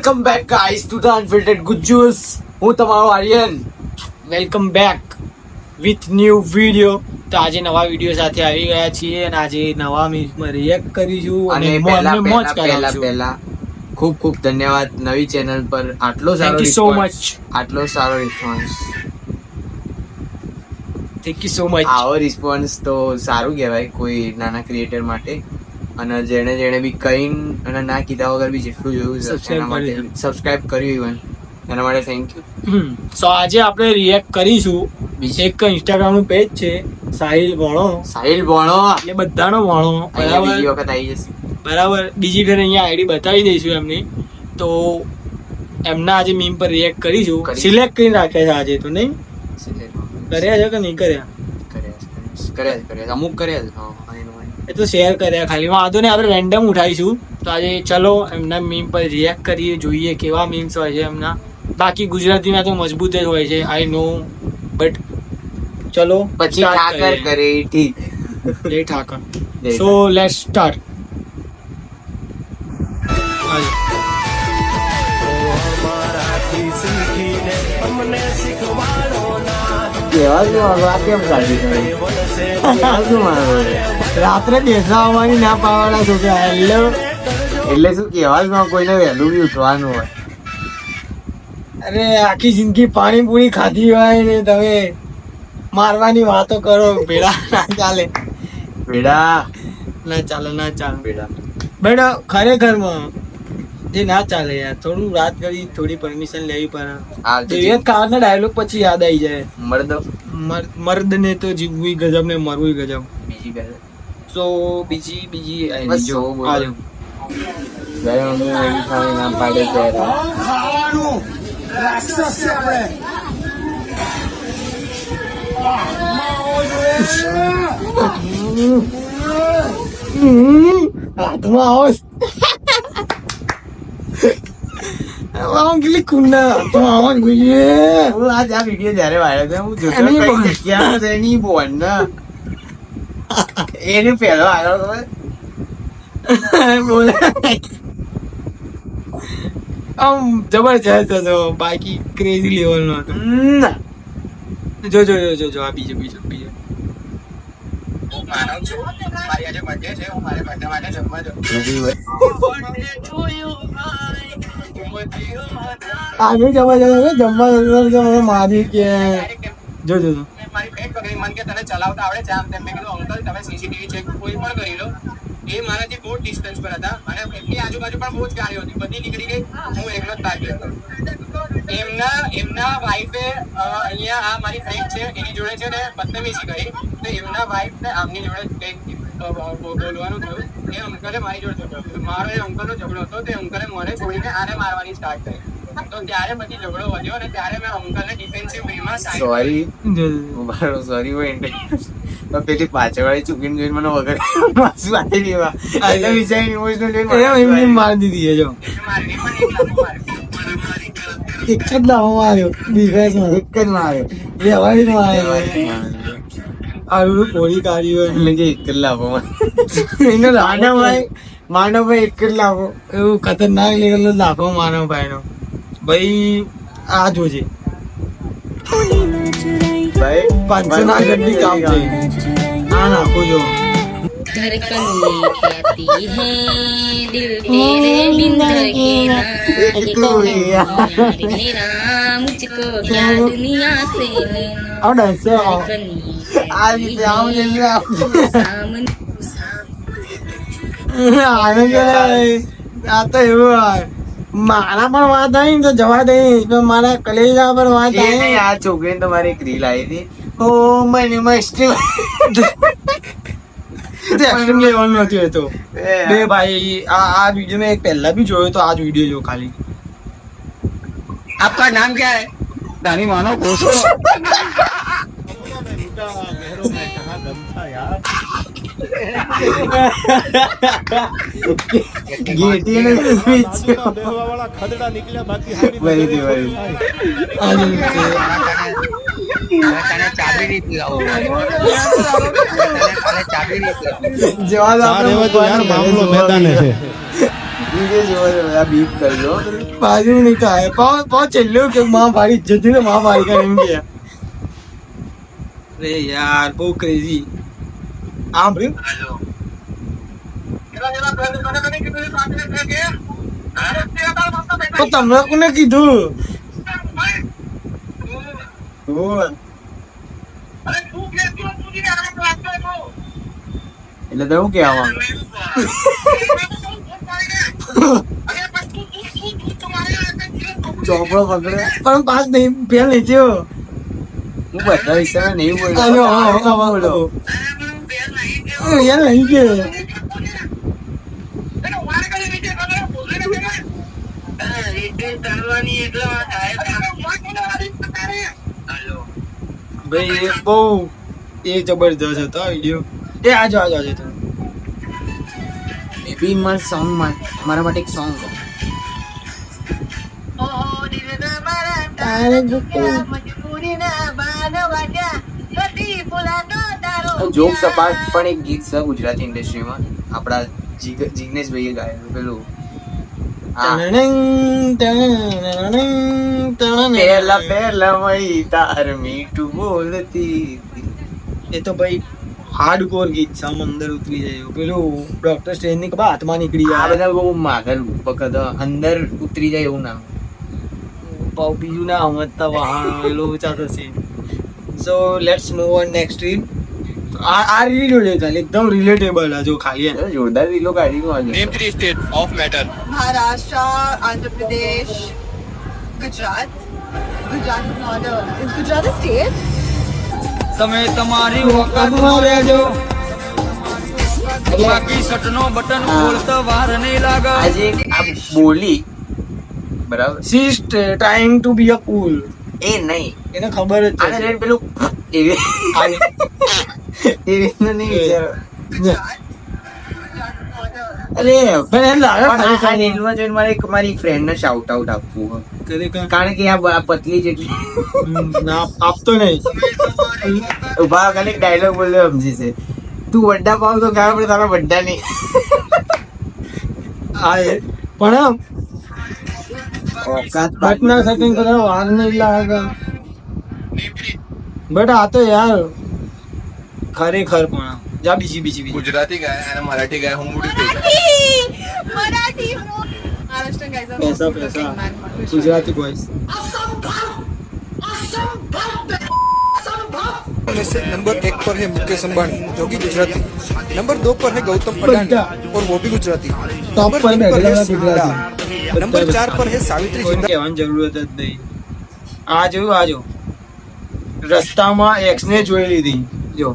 Welcome back guys to the unfiltered Gujjus. હું તમારો Aryan. Welcome back with new video. તો આજે નવા વિડીયો સાથે આવી ગયા છીએ અને આજે નવા મીમ્સમાં રિએક્ટ કરીશું અને મોજ કરાવશું. પહેલા ખૂબ ખૂબ ધન્યવાદ નવી ચેનલ પર આટલો સારો રિસ્પોન્સ. આટલો સારો response. Thank you so much. આવો રિસ્પોન્સ તો સારું કહેવાય કોઈ નાના ક્રિએટર માટે. અને જેણે બી કઈ અને ના કીધા વગર બી જેટલું જોયું સબસ્ક્રાઇબ કર્યું એના માટે થેન્ક યુ. સો આજે આપણે રિએક્ટ કરીશું. એક ઇન્સ્ટાગ્રામ નું પેજ છે સાહિલ ભણો એટલે બધાનો ભણો બરાબર. બીજી વખત આવી જશે બરાબર. બીજી ફેર અહીંયા આઈડી બતાવી દઈશું એમની. તો એમના આજે મીમ પર રિએક્ટ કરીશું. સિલેક્ટ કરીને રાખ્યા છે આજે તો નહીં કર્યા છે કે નહીં કર્યા અમુક કર્યા એ તો શેર કર્યા ખાલી વાંધો નહીં. આપણે રેન્ડમ ઉઠાવીશું. તો આજે ચલો એમના મીમ પર રિએક્ટ કરીએ, જોઈએ કેવા મીમ્સ હોય છે એમના. બાકી ગુજરાતીના તો મજબૂત જ હોય છે આઈ નો, બટ ચલો પછી ઠાકર કરે ઠીક. જય ઠાકર. So let's start. રાત્રે બેસવાની ના પાવાના છોકરા એટલે શું કેવા કોઈને વહેલું બી ઉઠવાનું હોય. અરે આખી જિંદગી પાણીપુરી ખાધી હોય ને તમે મારવાની વાતો કરો. ભેડા ના ચાલે, ભેડા ના ચાલે ભેડા. બટ ખરેખરમાં જે ના ચાલે યાર, થોડું રાત કરી થોડી પરમિશન લેવી પડે. કાળના ડાયલોગ પછી યાદ આવી જાય. મર્દ ને તો જીવવું ગજબ ને મરવું ગજબ. બીજી ગજબ. સો બીજી નામ પાડે છે હાથમાં આવો જયારે વાળ્યો એને પેલો આવ્યો બોલે આમ જબરજસ્ત હતો. બાકી ક્રેઝી લેવલ નો હતો. જો આ બીજો માનવ છું. મારી આજે બર્થડે છે. હું મારે બર્થડે માટે જમવા જાઉં. આજે જમવા મારી કે જો મારી ફ્રેન્ડ પકડી મન કે તને ચલાવતા આવડે છે આમ તેમ. મેં કીધું અંકલ તમે સીસીટીવી ચેક કોઈ પણ કરી લો. એ મારાથી બહુ ડિસ્ટન્સ પર હતા અને એમની આજુબાજુ પણ બહુ જ ગાડીઓ હતી. બધી નીકળી ગઈ. હું એકલો જ તાક્યો હતો. એમના વાઈફે અહીંયા આ મારી ફ્રેન્ડ છે એની જોડે છે ને બદતમીજી કરી. તો એમના વાઈફ ને આમની જોડે કંઈક બોલવાનું થયું. એ અંકલે મારી જોડે ઝઘડો. મારો એ અંકલનો ઝઘડો હતો. તે અંકલે મને છોડીને આને મારવાની સ્ટાર્ટ કરી. તો ત્યારે પછી ઝઘડો વધ્યો અને ત્યારે મેં અંકલને ડિફેન્સિવ વેમાં સોરી પેલી પાછળ વાળી ચૂકીને જોઈને મને વગર મારી દીધી. જો એક જ લાવો માર્યો. એક જ માર્યો. વ્યવહારિક માર્યો. પોળી કાઢી હોય એટલે કે એક જ લાવો એનો માનવભાઈ એક જ લાવો. એવું ખતરનાક લેવલ લાખો માનવભાઈ નો. ભાઈ આ જોજે ભાઈ 500 ના ગड्डी કામ છે. આ નાખો જો धड़कन कहती है दिल तेरे बिन धड़केना मुझको क्या दुनिया से लेना. આ રીતે આ તો એવું મારા પણ વાત આવી ને તો જવા દઈ. મારા કલેજા પર વાત આવી. આ છોકરી તમારી એક રીલ આવી હતી. ઓ મને મસ્ત લેવાનું નથી હતો. બે ભાઈ આ વિડીયો મેં પહેલા भी જોયો તો આ જ વિડીયો જો ખાલી. आपका नाम क्या है? दानी मानो कोसो. જવાબ મામલો મેદાને છે. બીફ કરજો बाजू नहीं था है पाँव चल लो कि माँ भारी इज्जत थी ना माँ भारी करेंगे अरे यार बहुत क्रेजी हाँ भाई तो તમને કોને કીધું એટલે તો હું કહેવા ચોપડો પકડે પણ પાસ નહીં ફેલ નહીં થયો હું બધા વિસ્તારમાં નહીં બોલો યાર નહીં કે ભાઈ એ બહુ એ જબરદસ્ત હતો આ વિડીયો એ આજો તમે બેબી મારા સોંગ મારા માટે એક સોંગ જોક સપાટ પણ એક ગીત છે ગુજરાતી ઇન્ડસ્ટ્રીમાં આપણા જિગ્નેશભાઈએ ગાયેલું પેલું પહેલા પહેલા મળી તાર મીઠું બોલતી એ તો ભાઈ હાર્ડ કોર ગીત છે આમ અંદર ઉતરી જાય પેલું ડોક્ટર સ્ટ્રેન્જ ની ખબર હાથમાં નીકળી આ જાય બધા બહુ માગર વખત અંદર ઉતરી જાય એવું નામ બીજું ના સમજતા વાહન પેલું ચાલતો છે so let's move on next reel આ રીલ જોડે ચાલે એકદમ રિલેટેબલ જો ખાલી એને જોરદાર રીલો કાઢી Name 3 states of matter. Maharashtra, Andhra Pradesh, Gujarat. Gujarat is not a. Is Gujarat a state? તમે તમારી વખતમાં રહેજો બાકી સટનો બટન ખોલતા વાર નહીં લાગે આજે આ બોલી બરાબર સી ઇઝ ટ્રાઇંગ ટુ બી અ કુલ એ નહીં એને ખબર જ આને છે રેડ પેલું એવી એવી નહીં વિચારો અરે પણ એને લાગે પણ આ ખરેખર રીલમાં જોઈને મારી ફ્રેન્ડ ને શાઉટ આઉટ આપવું ખરેખર. કારણ કે આ પતલી જેટલી ના આપતો નહીં ઉભા ખાલી ડાયલોગ બોલ્યો સમજી છે તું વड्डा પાવ તો ગાળ પડે તારા વड्डा નહીં આ એ પણ ઓકાત ઘટના સેટિંગ કરવા વાર નહીં લાગે બટ આ તો યાર ખરેખર પણ જા બીજી ગુજરાતી ગાય અને મરાઠી ગાય હું મૂડી થઈ Marathi. Maharashtrian guys are પૈસા also પૈસા looking, man. ગુજરાતી બોયસ में से नंबर 1 पर है मुकेश अंबानी जो कि गुजराती, नंबर 2 पर है गौतम अडानी और वो भी गुजराती, टॉप नंबर पर 3 पर है बैठेगा सीता, गुजराती। नंबर 4 पर है सावित्री કોઈને जिंदाल, કહેવાની જરૂરત જ નહીં આ જો રસ્તામાં એક્સ ને જોઈ લીધી જો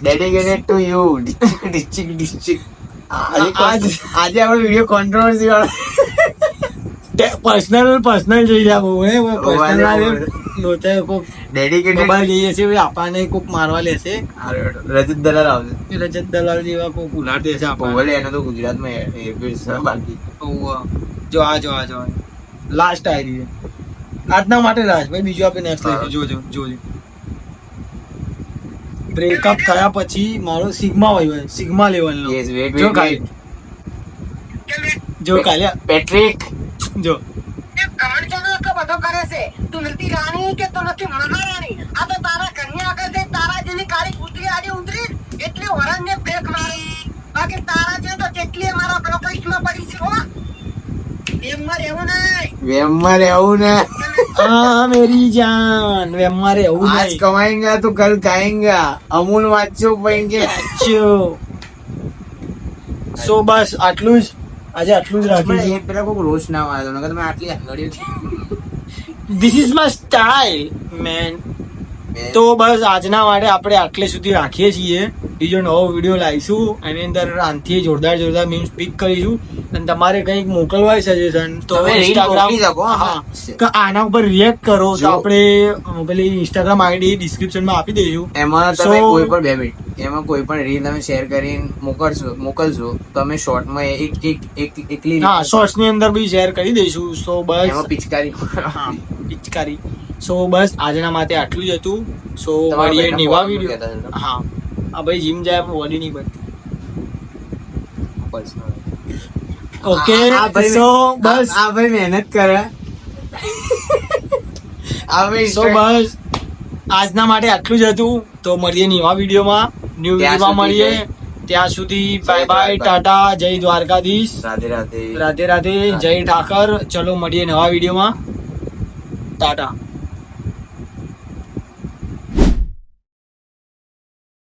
ડેડિકેટેડ ટુ યુ ડિસ્ટ્રિક્ટ આજે આજ આપણો વિડીયો કોન્ટ્રોવર્સી વાળો પર્સનલ જોઈ રહ્યા બહુ હે વાલે. પર્સનલ લોચા કોક ડેડિકેટેડ મોબાઈલ જઈએ છે આપણને કોક મારવા લેશે રજત દલાલ આવશે એ રજત દલાલ જેવા કોક ઉલાડ દેશે આપણને ભલે એનો તો ગુજરાતમાં એરપીડ છે બાકી ઓવ. જો આ લાસ્ટ આવી રહી છે આજના માટે લાસ્ટ ભાઈ બીજું આપણે નેક્સ્ટ લઈશું જોજો બ્રેકઅપ થયા પછી મારો સિગ્મા લેવલ યસ વેટ જો વેટ કાલે જો કાલે પેટ્રિક જો બધો કરે છે તું નથી રાણી કે તું નથી મહારાણી આ તો તારા કન્યા આગળ જઈ તારા જેની કાળી કૂતરી આજે ઉતરી એટલે વરણને બ્રેક મારી બાકી તારા જે તો કેટલી મારા બ્લોકલિસ્ટમાં પડી છે હો એમમાં રહેવું નહીં વેમમાં રહેવું ને આ મેરી જાન વેમમાં રહેવું आज નહીં कमाएंगे तो कल खाएंगे अमूल वाच्यो पाएंगे સો બસ આટલું જ આજે આટલું જ રાખ્યું એ પેલા કોઈ રોજ ના આવે તો નકર તમે આટલી આંગળીઓ this is my style man તો બસ આજના માટે આપણે આટલે સુધી રાખીએ છીએ બીજો નવો વિડીયો લાવીશું એની અંદર આનથી જોરદાર મીમ્સ પિક કરીશું અને તમારે કંઈક મોકલવા હોય સજેશન તો તમે reel Instagram- મોકલી શકો, હા. હા કે આના ઉપર રિએક્ટ કરો તો જો. આપણે પેલી ઇન્સ્ટાગ્રામ આઈડી ડિસ્ક્રિપ્શનમાં આપી દઈશું એમાં So- તમે કોઈ પણ 2 મિનિટ એમાં કોઈ પણ રીલ તમે શેર કરીને મોકલશો તો અમે શોર્ટમાં એકલી હા શોર્ટ્સ ની અંદર બી શેર કરી દઈશું. સો બસ એમાં પિચકારી હા, પિચકારી. સો બસ આજના માટે આટલું જ હતું. સો તમારા મળીએ ભાઈના નવા phone વિડીયો. કહેતા હતા. હા આ ભાઈ જીમ જાય પણ બોડી નહીં બનતી. ઓકે સો બસ આ ભાઈ મહેનત કરે આ ભાઈ સો બસ આજના માટે આટલું જ હતું. તો મળીએ નવા વિડીયોમાં, ન્યૂ વિડીયોમાં મળીએ. ત્યાં સુધી બાય બાય, ટાટા, જય દ્વારકાધીશ, રાધે રાધે. રાધે રાધે, જય ઠાકર. ચલો મળીએ નવા વિડીયોમાં. ટાટા.